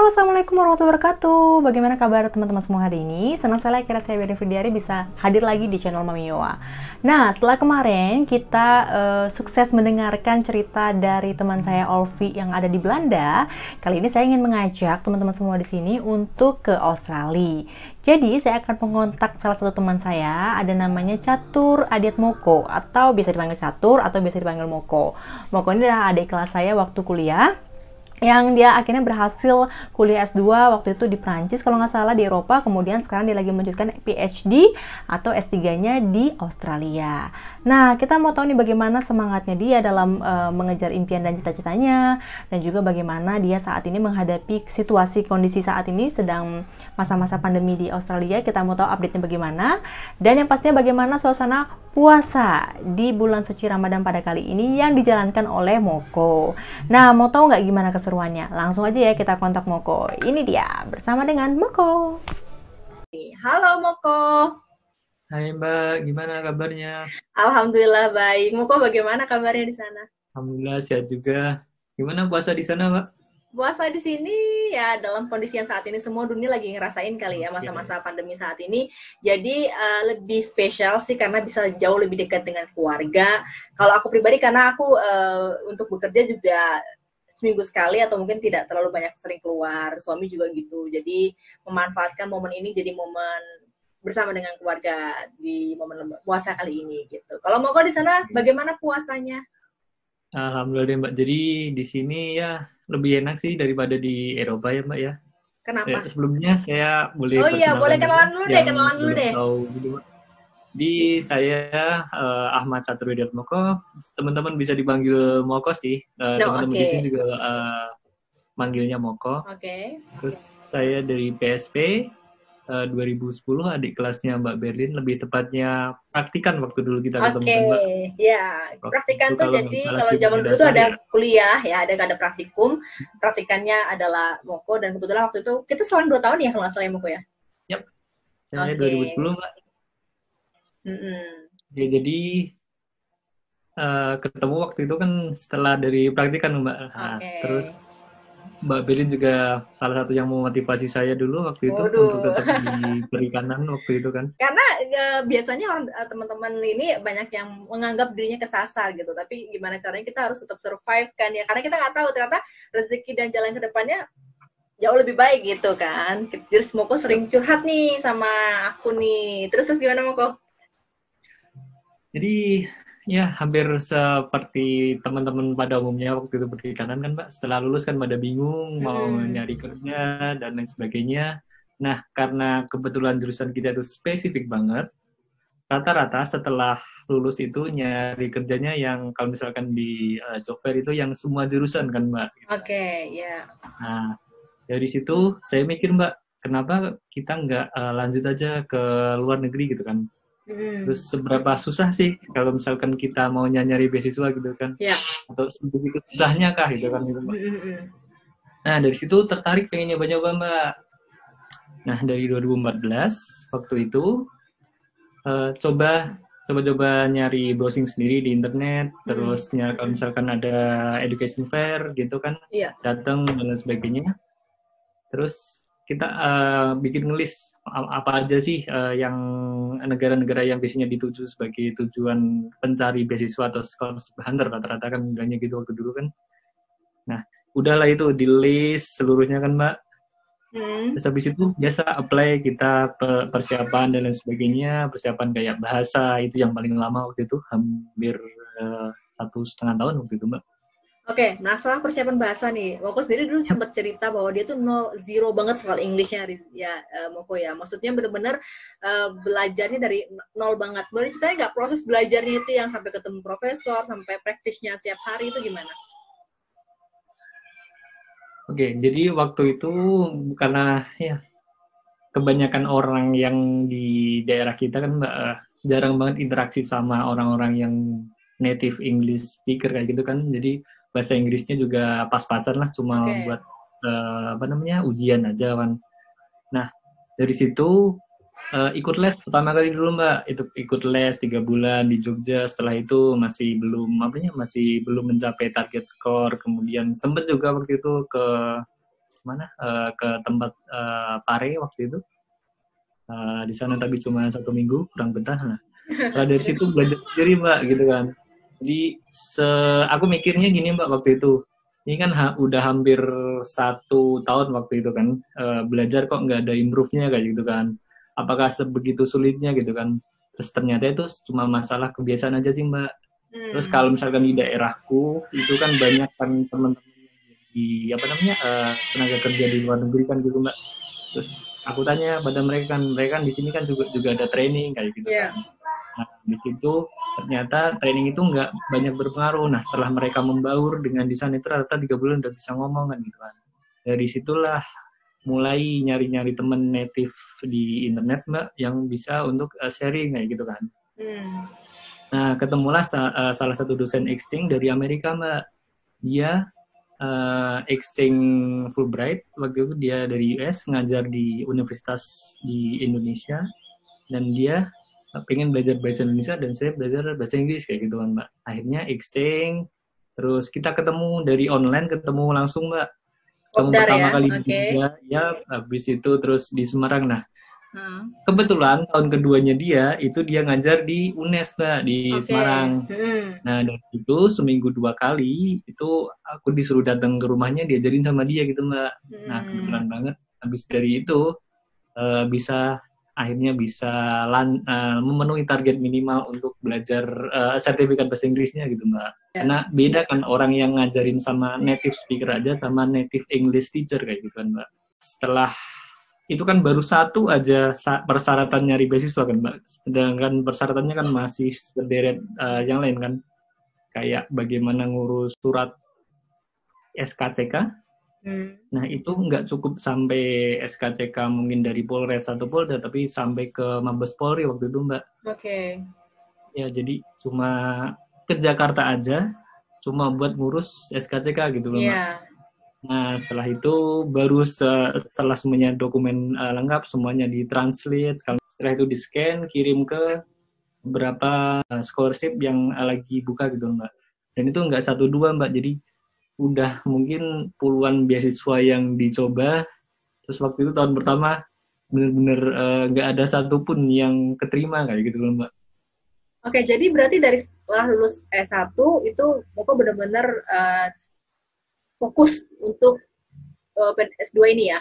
Assalamualaikum warahmatullahi wabarakatuh. Bagaimana kabar teman-teman semua hari ini? Senang sekali akhirnya saya Beri Fridiari bisa hadir lagi di channel Mami Yowa. Nah, setelah kemarin kita sukses mendengarkan cerita dari teman saya Olvi yang ada di Belanda, kali ini saya ingin mengajak teman-teman semua di sini untuk ke Australia. Jadi, saya akan mengontak salah satu teman saya, ada namanya Catur Adiatmoko, atau bisa dipanggil Catur, atau bisa dipanggil Moko. Moko ini adalah adik kelas saya waktu kuliah, yang dia akhirnya berhasil kuliah S2 waktu itu di Prancis kalau nggak salah, di Eropa, kemudian sekarang dia lagi melanjutkan PhD atau S3-nya di Australia. Nah, kita mau tahu nih bagaimana semangatnya dia dalam mengejar impian dan cita-citanya, dan juga bagaimana dia saat ini menghadapi situasi kondisi saat ini sedang masa-masa pandemi di Australia. Kita mau tahu update-nya bagaimana, dan yang pastinya bagaimana suasana puasa di bulan suci Ramadan pada kali ini yang dijalankan oleh Moko. Nah, mau tahu nggak gimana keseruannya? Langsung aja ya kita kontak Moko. Ini dia bersama dengan Moko. Halo Moko. Hai Mbak, gimana kabarnya? Alhamdulillah baik. Moko bagaimana kabarnya di sana? Alhamdulillah sehat juga. Gimana puasa di sana, Mbak? Puasa di sini ya dalam kondisi yang saat ini semua dunia lagi ngerasain kali ya Oke. masa-masa pandemi saat ini. Jadi lebih spesial sih karena bisa jauh lebih dekat dengan keluarga. Kalau aku pribadi karena aku untuk bekerja juga seminggu sekali atau mungkin tidak terlalu banyak sering keluar. Suami juga gitu. Jadi memanfaatkan momen ini jadi momen bersama dengan keluarga di momen puasa kali ini gitu. Kalau mau di sana bagaimana puasanya? Alhamdulillah deh, Mbak. Jadi di sini ya lebih enak sih daripada di Eropa ya, Mbak ya. Kenapa? Sebelumnya saya boleh Oh iya, boleh perkenalkan dulu kenalan dulu deh, yang kenalan dulu belum deh. tahu gitu, Mbak. Di saya Ahmad Satriudiat Moko. Teman-teman bisa dipanggil Moko sih. No, Teman-teman di sini oke. juga manggilnya Moko. Oke. Terus saya dari PSP 2010, adik kelasnya Mbak Berlin, lebih tepatnya praktikan waktu dulu kita ketemu Oke, kan Mbak. ya Waktu itu praktikan tuh kalau nggak jadi salah kalau di zaman Bumi dulu tuh Dasar ya. ada kuliah ya, ada praktikum. Praktikannya adalah Moko dan kebetulan waktu itu kita selang 2 tahun ya kalau nggak salah ya Moko ya. Yap, saya Oke. 2010 Mbak. Mm-mm. Ya, jadi ketemu waktu itu kan setelah dari praktikan Mbak. Nah, Oke. terus Mbak Berlin juga salah satu yang memotivasi saya dulu waktu itu untuk Waduh. tetap di perikanan waktu itu kan. Karena biasanya orang teman-teman ini banyak yang menganggap dirinya kesasar gitu, tapi gimana caranya kita harus tetap survive kan ya, karena kita nggak tahu ternyata rezeki dan jalan ke depannya jauh lebih baik gitu kan. Terus Moko Yap. sering curhat nih sama aku nih. Terus gimana Moko? Jadi ya hampir seperti teman-teman pada umumnya waktu itu perikanan kan Mbak. Setelah lulus kan pada bingung mau Mm-mm. nyari kerja dan lain sebagainya. Nah, karena kebetulan jurusan kita itu spesifik banget, rata-rata setelah lulus itu nyari kerjanya yang kalau misalkan di job fair itu yang semua jurusan kan Mbak. Oke, ya. Nah, dari situ saya mikir Mbak, kenapa kita nggak lanjut aja ke luar negeri gitu kan. Mm. Terus seberapa susah sih kalau misalkan kita mau nyari beasiswa gitu kan? Ya. Atau sebegitu susahnya kah gitu kan gitu Mbak. Mm-mm. Nah, dari situ tertarik pengen nyoba-nyoba Mbak. Nah, dari 2014 waktu itu coba coba-coba nyari browsing sendiri di internet, Mm. terus nyari kalau misalkan ada education fair gitu kan, Iya. datang dan lain sebagainya. Terus kita bikin list apa aja sih yang negara-negara yang biasanya dituju sebagai tujuan pencari beasiswa atau scholarship hunter, rata-rata kan bilangnya gitu waktu dulu kan. Nah, udahlah itu di list seluruhnya kan Mbak. Mm. Terus habis itu biasa apply kita persiapan dan lain sebagainya, persiapan kayak bahasa itu yang paling lama waktu itu hampir 1,5 tahun waktu itu Mbak. Oke, nah setelah persiapan bahasa nih, Moko sendiri dulu sempat cerita bahwa dia tuh zero banget soal Englishnya ya, Moko ya. Maksudnya benar-benar belajarnya dari nol banget. Boleh ceritain nggak proses belajarnya itu yang sampai ketemu profesor, sampai praktisnya setiap hari itu gimana? Oke, jadi waktu itu karena ya kebanyakan orang yang di daerah kita kan Mbak, jarang banget interaksi sama orang-orang yang native English speaker kayak gitu kan. Jadi bahasa Inggrisnya juga pas-pasan lah, cuma Oke. buat apa namanya ujian aja kan. Nah, dari situ ikut les pertama kali dulu Mbak, itu ikut les 3 bulan di Jogja. Setelah itu masih belum apa ya, masih belum mencapai target skor. Kemudian sempet juga waktu itu ke kemana ke tempat Pare waktu itu. Di sana tapi cuma 1 minggu, kurang betah. Nah, setelah dari situ belajar sendiri Mbak gitu kan. Jadi aku mikirnya gini Mbak waktu itu, ini kan udah hampir 1 tahun waktu itu kan, belajar kok nggak ada improve-nya kayak gitu kan. Apakah sebegitu sulitnya gitu kan. Terus ternyata itu cuma masalah kebiasaan aja sih Mbak. Terus kalau misalkan di daerahku, itu kan banyak kan teman-teman di tenaga kerja di luar negeri kan gitu Mbak. Terus aku tanya pada mereka kan di sini kan juga ada training kayak gitu kan. Nah di situ ternyata training itu nggak banyak berpengaruh. Nah setelah mereka membaur dengan di sana itu rata-rata 3 bulan udah bisa ngomong kan gitu kan. Dari situlah mulai nyari-nyari temen native di internet Mbak yang bisa untuk sharing kayak gitu kan. Nah ketemulah salah satu dosen exchange dari Amerika Mbak. Dia exchange Fulbright, waktu itu dia dari US ngajar di universitas di Indonesia dan dia pengen belajar bahasa Indonesia dan saya belajar bahasa Inggris kayak gitu kan Mbak. Akhirnya exchange, terus kita ketemu dari online, ketemu langsung Mbak. Ketemu pertama kali di Jogja, ya habis itu terus di Semarang. Nah kebetulan tahun keduanya dia ngajar di UNES Mbak di Semarang. Nah dari itu seminggu 2 kali itu aku disuruh datang ke rumahnya diajarin sama dia gitu Mbak. Nah kebetulan banget habis dari itu akhirnya bisa memenuhi target minimal untuk belajar sertifikat bahasa Inggrisnya gitu Mbak. Karena beda kan orang yang ngajarin sama native speaker aja sama native English teacher kayak gitu kan Mbak. Setelah itu kan baru satu aja persyaratan nyari beasiswa kan Mbak. Sedangkan persyaratannya kan masih sederet yang lain kan. Kayak bagaimana ngurus surat SKCK. Nah itu nggak cukup sampai SKCK mungkin dari Polres atau Polda, tapi sampai ke Mabes Polri waktu itu Mbak. Ya jadi cuma ke Jakarta aja, cuma buat ngurus SKCK gitu loh Mbak. Nah setelah itu baru setelah semuanya dokumen lengkap, semuanya ditranslate, setelah itu di-scan, kirim ke beberapa scholarship yang lagi buka gitu Mbak. Dan itu nggak 1-2 Mbak, jadi udah mungkin puluhan beasiswa yang dicoba. Terus waktu itu tahun pertama bener-bener nggak ada satupun yang keterima kayak gitu loh Mbak. Oke, jadi berarti dari setelah lulus S1 itu Bapak benar-benar fokus untuk S2 ini ya?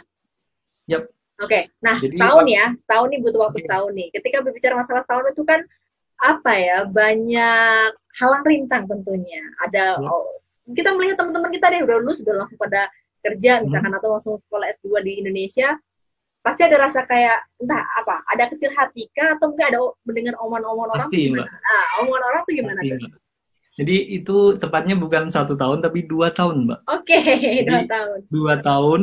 Yap. Oke, nah jadi, setahun nih butuh waktu setahun nih. Ketika berbicara masalah setahun itu kan banyak halang rintang tentunya. Ada kita melihat teman-teman kita deh udah lulus udah langsung pada kerja misalkan atau langsung sekolah S2 di Indonesia, pasti ada rasa kayak entah apa, ada kecil hati kah atau enggak ada mendengar omongan-omongan orang tuh gimana? Omongan orang tuh gimana tuh? Jadi itu tepatnya bukan 1 tahun tapi 2 tahun Mbak. Oke, 2 tahun. 2 tahun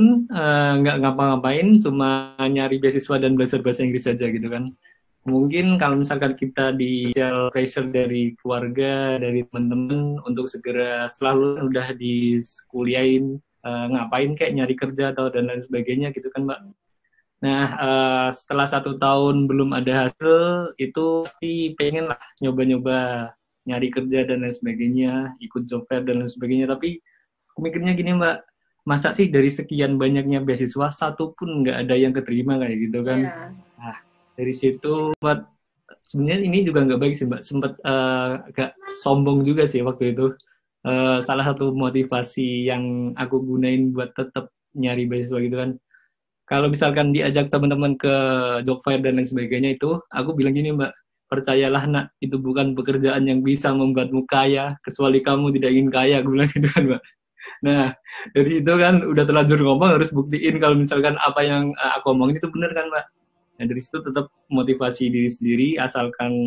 nggak ngapa-ngapain, cuma nyari beasiswa dan belajar bahasa Inggris saja gitu kan. Mungkin kalau misalkan kita di social pressure dari keluarga, dari teman-teman untuk segera setelah lu udah dikuliahin, ngapain kayak nyari kerja atau dan lain sebagainya gitu kan Mbak. Nah setelah 1 tahun belum ada hasil, itu pasti pengen lah nyoba-nyoba nyari kerja dan lain sebagainya, ikut job fair dan lain sebagainya. Tapi aku mikirnya gini Mbak, masa sih dari sekian banyaknya beasiswa satu pun nggak ada yang keterima kayak gitu kan? Nah dari situ Mbak, sebenarnya ini juga nggak baik sih Mbak, sempat agak sombong juga sih waktu itu. Salah satu motivasi yang aku gunain buat tetap nyari beasiswa gitu kan, kalau misalkan diajak teman-teman ke job fair dan lain sebagainya itu, aku bilang gini Mbak, percayalah nak, itu bukan pekerjaan yang bisa membuatmu kaya, kecuali kamu tidak ingin kaya, aku bilang gitu kan Mbak. Nah dari itu kan udah terlanjur ngomong, harus buktiin kalau misalkan apa yang aku omongin itu benar kan Mbak. Nah dari situ tetap motivasi diri sendiri, asalkan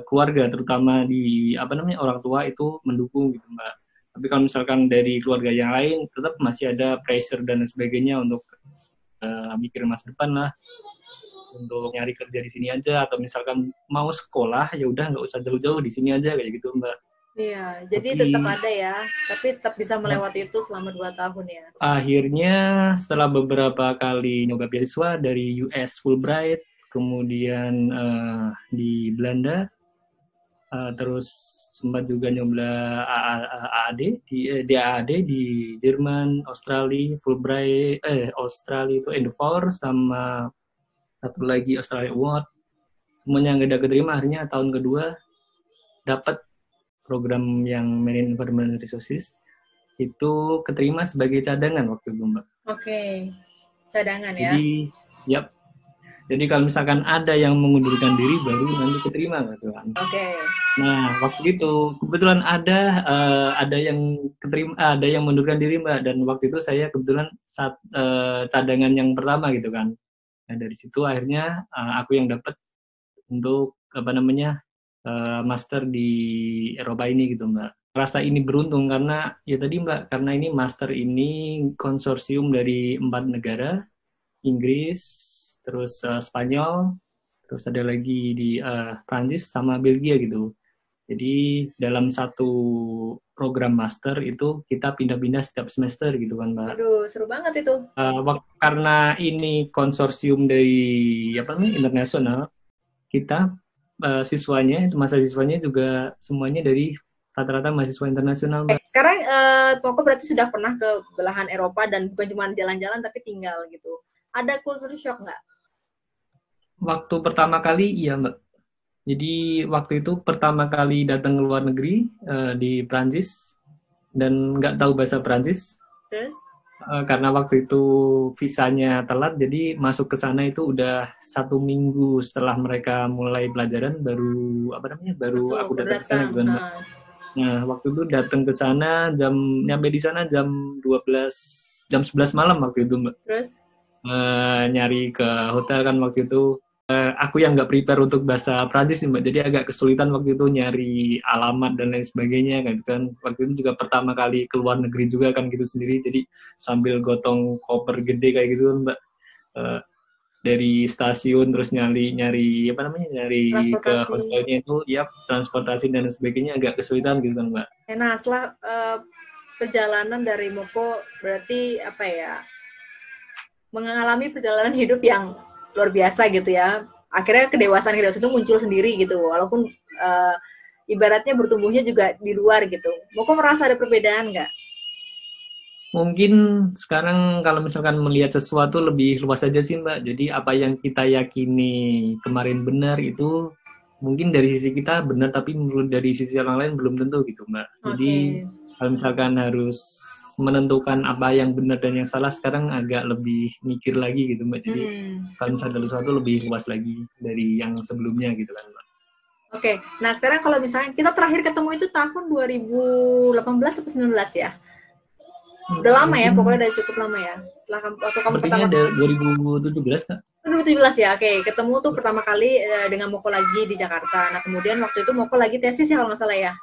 keluarga terutama di orang tua itu mendukung gitu Mbak. Tapi kalau misalkan dari keluarga yang lain tetap masih ada pressure dan sebagainya untuk mikir masa depan lah, untuk nyari kerja di sini aja, atau misalkan mau sekolah ya udah nggak usah jauh-jauh, di sini aja kayak gitu Mbak. Iya, jadi tetap ada ya, tapi tetap bisa melewati itu selama 2 tahun ya. Akhirnya setelah beberapa kali nyoba beasiswa dari US Fulbright, kemudian di Belanda, terus sempat juga nyoba AAD di AAD di Jerman, Australia, Fulbright, Australia itu Endeavour, sama satu lagi Australia Award. Semuanya nggak ada keterima, akhirnya tahun kedua dapat program yang Marine Environment Resources, itu keterima sebagai cadangan waktu itu, Mbak. Oke, cadangan ya. Jadi kalau misalkan ada yang mengundurkan diri baru nanti keterima gitu kan. Oke. Nah, waktu itu kebetulan ada yang keterima, ada yang mengundurkan diri, Mbak, dan waktu itu saya kebetulan cadangan yang pertama gitu kan. Nah, dari situ akhirnya aku yang dapat untuk master di Eropa ini gitu, Mbak. Rasa ini beruntung karena ya tadi, Mbak, karena ini master ini konsorsium dari 4 negara, Inggris, terus Spanyol, terus ada lagi di Prancis sama Belgia gitu. Jadi dalam satu program master itu kita pindah-pindah setiap semester gitu kan, Mbak. Aduh, seru banget itu. Karena ini konsorsium dari internasional, kita mahasiswanya juga semuanya dari rata-rata mahasiswa internasional, Mbak. Sekarang Moko berarti sudah pernah ke belahan Eropa dan bukan cuma jalan-jalan tapi tinggal gitu. Ada culture shock nggak? Waktu pertama kali iya, Mbak. Jadi waktu itu pertama kali datang ke luar negeri di Prancis dan nggak tahu bahasa Prancis. Terus? Karena waktu itu visanya telat, jadi masuk ke sana itu udah 1 minggu setelah mereka mulai pelajaran baru aku datang ke sana gitu, Mbak. Nah, waktu itu datang ke sana nyampe di sana jam 11 malam waktu itu, Mbak. Terus? Nyari ke hotel kan waktu itu. Aku yang nggak prepare untuk bahasa Prancis, Mbak, jadi agak kesulitan waktu itu nyari alamat dan lain sebagainya kan. Waktu itu juga pertama kali ke luar negeri juga kan gitu sendiri, jadi sambil gotong koper gede kayak gitu, Mbak, dari stasiun terus nyari ke hotelnya itu, ya transportasi dan sebagainya agak kesulitan gitu kan, Mbak. Nah, setelah perjalanan dari Moko berarti mengalami perjalanan hidup yang luar biasa gitu ya. Akhirnya kedewasaan itu muncul sendiri gitu, walaupun ibaratnya bertumbuhnya juga di luar gitu. Moko merasa ada perbedaan nggak? Mungkin sekarang kalau misalkan melihat sesuatu lebih luas aja sih, Mbak. Jadi apa yang kita yakini kemarin benar itu mungkin dari sisi kita benar, tapi menurut dari sisi orang lain belum tentu gitu, Mbak. Jadi kalau misalkan harus menentukan apa yang benar dan yang salah, sekarang agak lebih mikir lagi gitu, Mbak. Jadi kalau misalnya ada sesuatu lebih luas lagi dari yang sebelumnya gitu kan, Mbak. Oke. Nah, sekarang kalau misalnya kita terakhir ketemu itu tahun 2018 atau 19 ya? Udah lama ya, pokoknya udah cukup lama ya. Setelah waktu kamu pertama ada 2017 Kak. 2017 ya, oke. Ketemu tuh pertama kali dengan Moko lagi di Jakarta. Nah, kemudian waktu itu Moko lagi tesis ya kalau nggak salah ya.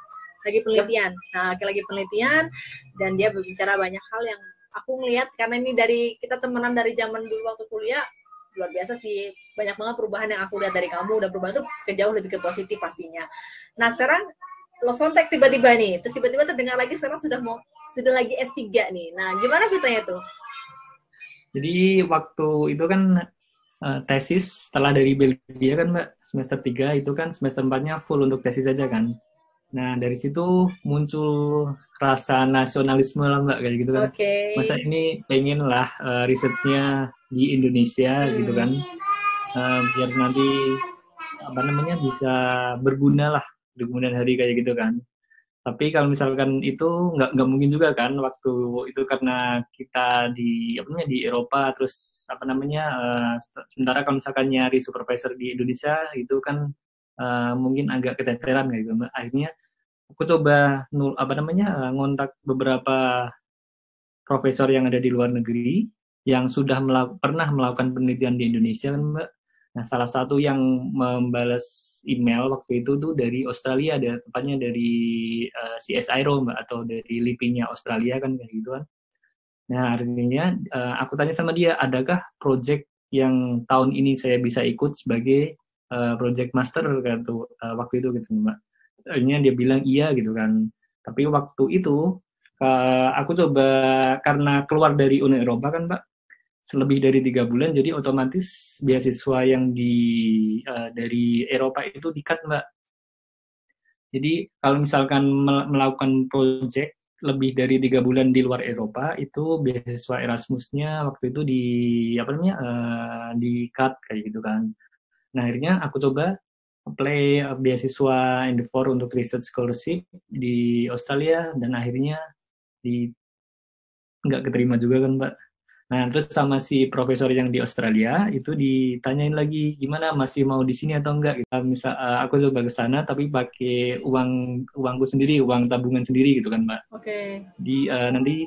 Lagi penelitian. Nah, lagi penelitian dan dia berbicara banyak hal yang aku ngelihat, karena ini dari kita temenan dari zaman dulu waktu kuliah, luar biasa sih. Banyak banget perubahan yang aku lihat dari kamu, udah perubahan tuh jauh lebih ke positif pastinya. Nah, sekarang lost contact tiba-tiba nih. Terus tiba-tiba terdengar lagi sekarang sudah lagi S3 nih. Nah, gimana ceritanya tuh? Jadi waktu itu kan tesis setelah dari Belgia kan, Mbak, semester 3 itu kan semester 4-nya full untuk tesis aja kan. Nah, dari situ muncul rasa nasionalisme lah, Mbak, kayak gitu kan. Masa ini pengen lah risetnya di Indonesia gitu kan. Biar nanti bisa berguna lah di kemudian hari kayak gitu kan. Tapi kalau misalkan itu nggak mungkin juga kan waktu itu, karena kita di Eropa, terus sementara kalau misalkan nyari supervisor di Indonesia itu kan mungkin agak keteteran kayak gitu. Akhirnya aku coba ngontak beberapa profesor yang ada di luar negeri yang sudah pernah melakukan penelitian di Indonesia kan, Mbak. Nah, salah satu yang membalas email waktu itu tuh dari Australia, tepatnya dari CSIRO, Mbak, atau dari LIPI-nya Australia kan kayak gitu kan. Nah, artinya aku tanya sama dia, adakah project yang tahun ini saya bisa ikut sebagai project master kan tuh waktu itu gitu, Mbak. Akhirnya dia bilang iya gitu kan. Tapi waktu itu aku coba, karena keluar dari Uni Eropa kan, Mbak, lebih dari 3 bulan, jadi otomatis beasiswa yang dari Eropa itu di-cut, Mbak. Jadi kalau misalkan melakukan project lebih dari 3 bulan di luar Eropa, itu beasiswa Erasmusnya waktu itu di apa namanya di cut kayak gitu kan. Nah akhirnya aku coba apply beasiswa Endeavor untuk research scholarship di Australia dan akhirnya di nggak keterima juga kan Mbak. Nah terus sama si profesor yang di Australia itu ditanyain lagi gimana masih mau di sini atau enggak. Kita misal aku coba ke sana tapi pakai uangku sendiri, uang tabungan sendiri gitu kan Mbak. Oke. Di nanti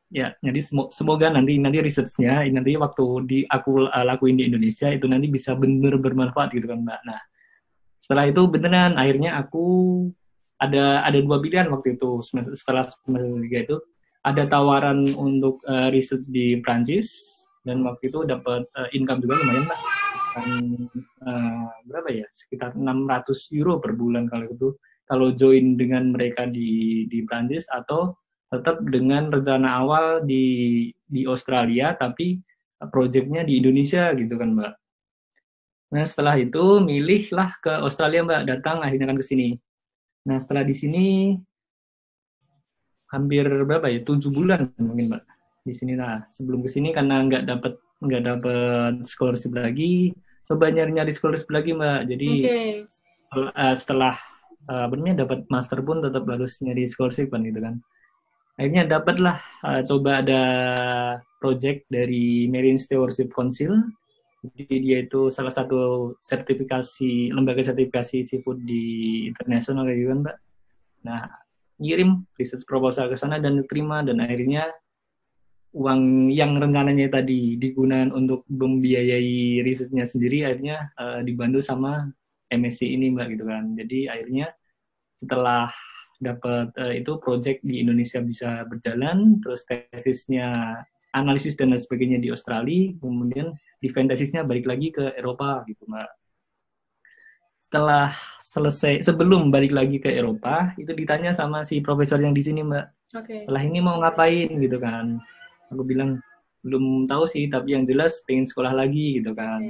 ya jadi semoga nanti researchnya nanti waktu aku lakuin di Indonesia itu nanti bisa benar bermanfaat gitu kan Mbak. Nah setelah itu beneran akhirnya aku ada 2 pilihan waktu itu setelah semester 3 itu ada tawaran untuk research di Prancis dan waktu itu dapat income juga lumayan lah kan berapa ya sekitar 600 euro per bulan kalau join dengan mereka di Prancis atau tetap dengan rencana awal di Australia tapi projectnya di Indonesia gitu kan Mbak. Nah setelah itu milihlah ke Australia Mbak, datang akhirnya kan ke sini. Nah setelah di sini hampir berapa ya 7 bulan mungkin Mbak di sini. Nah sebelum ke sini karena nggak dapat scholarship lagi, coba nyari scholarship lagi Mbak. Jadi setelah benernya dapat master pun tetap harus nyari scholarship kan gitu kan. Akhirnya dapatlah coba ada project dari Marine Stewardship Council. Jadi dia itu salah satu lembaga sertifikasi seafood di internasional kayak gitu kan Mbak. Nah, ngirim research proposal ke sana dan diterima dan akhirnya uang yang rencananya tadi digunakan untuk membiayai risetnya sendiri akhirnya dibantu sama MSc ini Mbak gitu kan. Jadi akhirnya setelah dapat itu project di Indonesia bisa berjalan, terus tesisnya analisis dan lain sebagainya di Australia, kemudian defense tesisnya balik lagi ke Eropa gitu Mbak. Setelah selesai, sebelum balik lagi ke Eropa, itu ditanya sama si profesor yang di sini Mbak. Setelah ini mau ngapain gitu kan. Aku bilang belum tahu sih, tapi yang jelas pengen sekolah lagi gitu kan.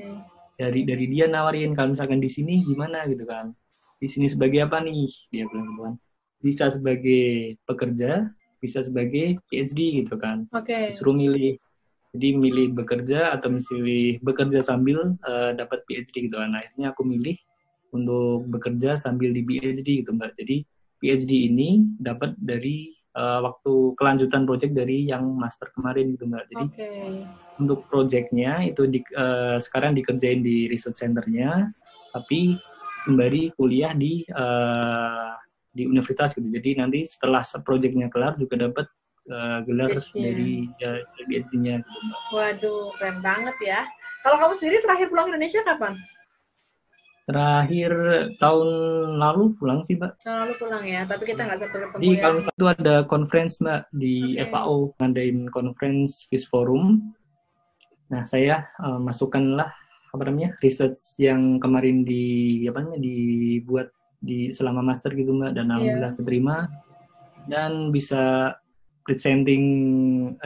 Dari dia nawarin kalau misalkan di sini gimana gitu kan. Di sini sebagai apa nih? Dia bilang gitu kan. Bisa sebagai pekerja, bisa sebagai PhD gitu kan. Disuruh milih. Jadi milih bekerja atau milih bekerja sambil dapat PhD gitu kan. Akhirnya aku milih untuk bekerja sambil di PhD gitu Mbak. Jadi PhD ini dapat dari waktu kelanjutan project dari yang master kemarin gitu Mbak. Jadi untuk projectnya itu sekarang dikerjain di research centernya, tapi sembari kuliah di universitas gitu. Jadi nanti setelah projectnya kelar juga dapat gelar dari PhD-nya gitu Mbak. Waduh, keren banget ya. Kalau kamu sendiri terakhir pulang ke Indonesia kapan? Terakhir tahun lalu pulang sih Mbak. Tahun lalu pulang ya, tapi kita nggak sempat ketemu. Di kalau itu ada conference Mbak di FAO, ngadain conference Fish Forum. Nah saya masukkanlah research yang kemarin dibuat selama master gitu Mbak, dan alhamdulillah keterima dan bisa presenting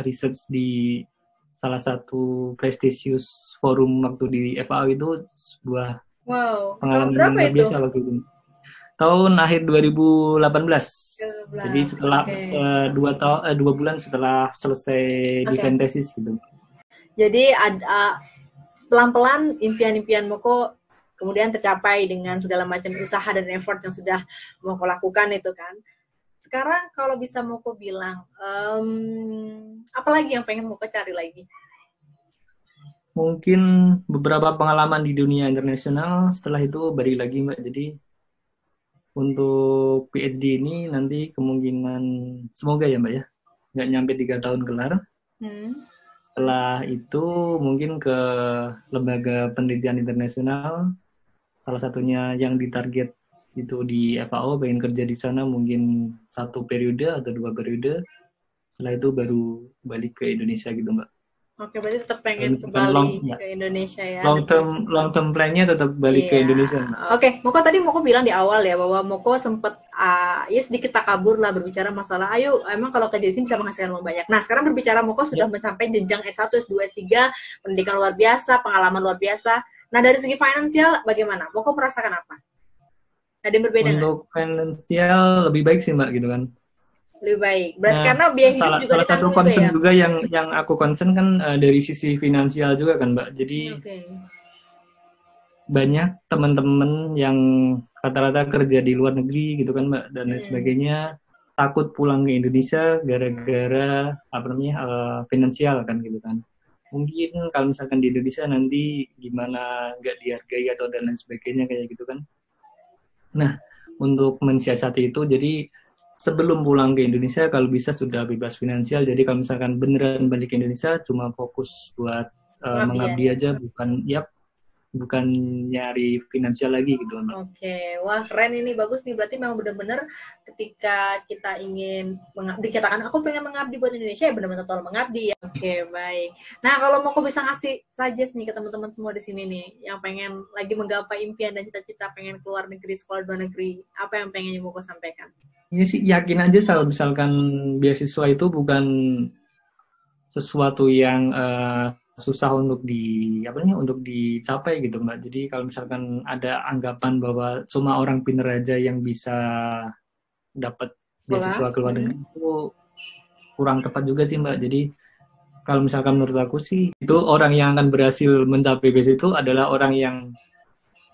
research di salah satu prestigious forum waktu di FAO itu sebuah pengalaman yang luar biasa waktu itu. Tahun akhir 2018. Jadi setelah 2 bulan setelah selesai defense tesis gitu. Jadi ada pelan-pelan impian-impian Moko kemudian tercapai dengan segala macam usaha dan effort yang sudah Moko lakukan itu kan. Sekarang kalau bisa Moko bilang, apa lagi yang pengen Moko cari lagi? Mungkin beberapa pengalaman di dunia internasional, setelah itu balik lagi Mbak. Jadi untuk PhD ini nanti kemungkinan semoga ya Mbak ya, nggak nyampe 3 tahun kelar. Setelah itu mungkin ke lembaga penelitian internasional, salah satunya yang ditarget itu di FAO, pengen kerja di sana mungkin 1 periode atau 2 periode. Setelah itu baru balik ke Indonesia gitu Mbak. Oke, berarti tetap pengen kembali ke Indonesia ya. Long term plan-nya tetap balik ke Indonesia. Oke, Moko tadi bilang di awal ya bahwa Moko sempat ya sedikit takabur lah berbicara masalah ayo emang kalau kerja di sini bisa menghasilkan uang banyak. Nah, sekarang berbicara Moko sudah mencapai jenjang S1, S2, S3, pendidikan luar biasa, pengalaman luar biasa. Nah, dari segi finansial bagaimana? Moko merasakan apa? Ada yang berbeda nggak? Untuk finansial lebih baik sih Mbak gitu kan. Lebih baik. Berarti Nah, karena biaya hidup salah juga satu ditanggung juga concern ya? juga yang aku concern kan dari sisi finansial juga kan Mbak. Jadi Oke. banyak teman-teman yang rata-rata kerja di luar negeri gitu kan Mbak dan lain sebagainya takut pulang ke Indonesia gara-gara apa namanya finansial kan gitu kan. Mungkin kalau misalkan di Indonesia nanti gimana nggak dihargai atau dan lain sebagainya kayak gitu kan. Nah, untuk mensiasati itu jadi sebelum pulang ke Indonesia kalau bisa sudah bebas finansial. Jadi kalau misalkan beneran balik ke Indonesia cuma fokus buat Pengabdian. mengabdi aja bukan nyari finansial lagi gitu Mbak. Oke, wah keren ini, bagus nih. Berarti memang benar-benar ketika kita ingin dikatakan aku pengen mengabdi buat Indonesia, ya benar-benar total mengabdi ya. Oke, baik. Nah, kalau mau aku bisa ngasih suggest nih ke teman-teman semua di sini nih, yang pengen lagi menggapai impian dan cita-cita pengen keluar negeri, sekolah luar negeri, apa yang pengen mau aku sampaikan? Ini sih yakin aja kalau misalkan beasiswa itu bukan sesuatu yang susah untuk untuk dicapai gitu Mbak. Jadi kalau misalkan ada anggapan bahwa cuma orang pinter aja yang bisa dapat beasiswa ke luar negeri itu kurang tepat juga sih Mbak. Jadi kalau misalkan menurut aku sih itu orang yang akan berhasil mencapai beasiswa itu adalah orang yang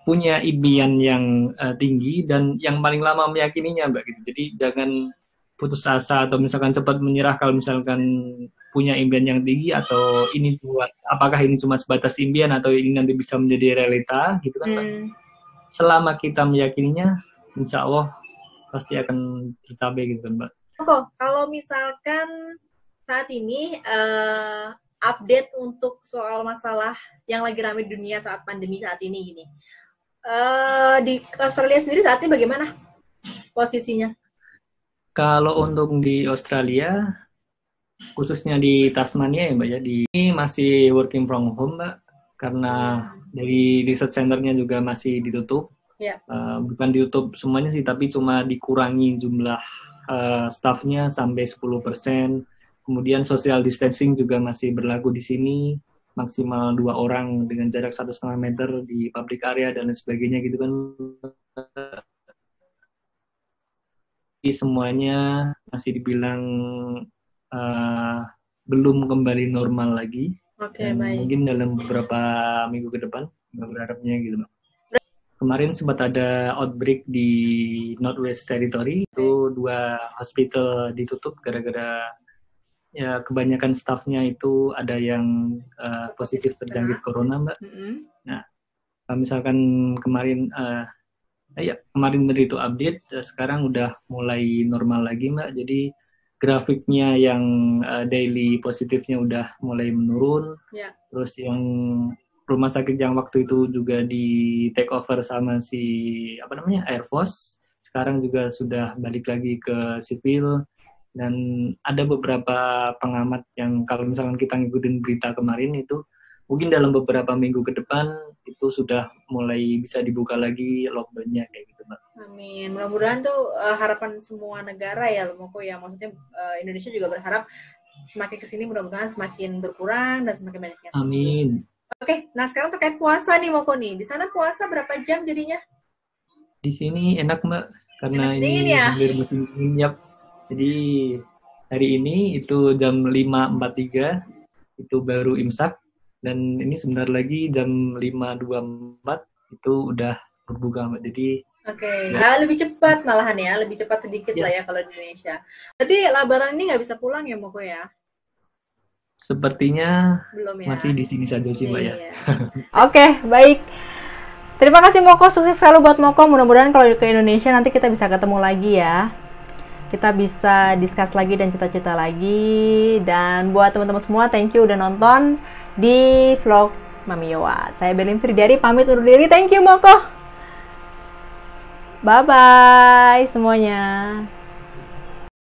punya impian yang tinggi dan yang paling lama meyakininya Mbak gitu. Jadi jangan putus asa atau misalkan cepat menyerah kalau misalkan punya impian yang tinggi atau apakah ini cuma sebatas impian atau ini nanti bisa menjadi realita gitu kan Mbak. Selama kita meyakininya insya Allah pasti akan tercapai gitu kan Mbak. Kalau misalkan saat ini update untuk soal masalah yang lagi ramai di dunia saat pandemi saat ini gini, di Australia sendiri saat ini bagaimana posisinya? Kalau untuk di Australia, khususnya di Tasmania ya Mbak ya, ini masih working from home Mbak, karena dari research centernya juga masih ditutup. Yeah. Bukan ditutup semuanya sih, tapi cuma dikurangi jumlah staffnya sampai 10%. Kemudian social distancing juga masih berlaku di sini, maksimal 2 orang dengan jarak 1,5 meter di public area dan lain sebagainya gitu kan. Semuanya masih dibilang belum kembali normal lagi. Oke, baik. Mungkin dalam beberapa minggu ke depan, berharapnya gitu. Kemarin sempat ada outbreak di Northwest Territory, itu 2 hospital ditutup gara-gara ya kebanyakan staffnya itu ada yang positif terjangkit corona Mbak. Nah, misalkan kemarin itu update, sekarang udah mulai normal lagi Mbak. Jadi grafiknya yang daily positifnya udah mulai menurun. Yeah. Terus yang rumah sakit yang waktu itu juga di take over sama Air Force, sekarang juga sudah balik lagi ke sipil. Dan ada beberapa pengamat yang kalau misalkan kita ngikutin berita kemarin itu mungkin dalam beberapa minggu ke depan itu sudah mulai bisa dibuka lagi lockdown-nya kayak gitu Mbak. Amin. Mudah-mudahan tuh harapan semua negara ya Moko ya. Maksudnya Indonesia juga berharap semakin kesini mudah-mudahan semakin berkurang dan semakin banyak yang sembuh. Amin. Oke, nah sekarang terkait puasa nih Moko nih. Di sana puasa berapa jam jadinya? Di sini enak Mbak karena dingin ini ya? musim dingin ya. Jadi hari ini itu jam 5.43 itu baru imsak. Dan ini sebentar lagi jam 5.24 itu udah berbuka Mbak. Jadi lebih cepat malahan ya, lebih cepat sedikit lah ya kalau di Indonesia. Berarti Lebaran ini nggak bisa pulang ya Moko ya? Sepertinya belum ya. Masih di sini saja sih Mbak ya. Oke, baik. Terima kasih Moko, sukses selalu buat Moko. Mudah-mudahan kalau ke Indonesia nanti kita bisa ketemu lagi ya. Kita bisa discuss lagi dan cita-cita lagi. Dan buat teman-teman semua, thank you udah nonton di vlog Mami Yowa. Saya Berlin Firdiari, pamit undur diri. Thank you Moko. Bye-bye semuanya.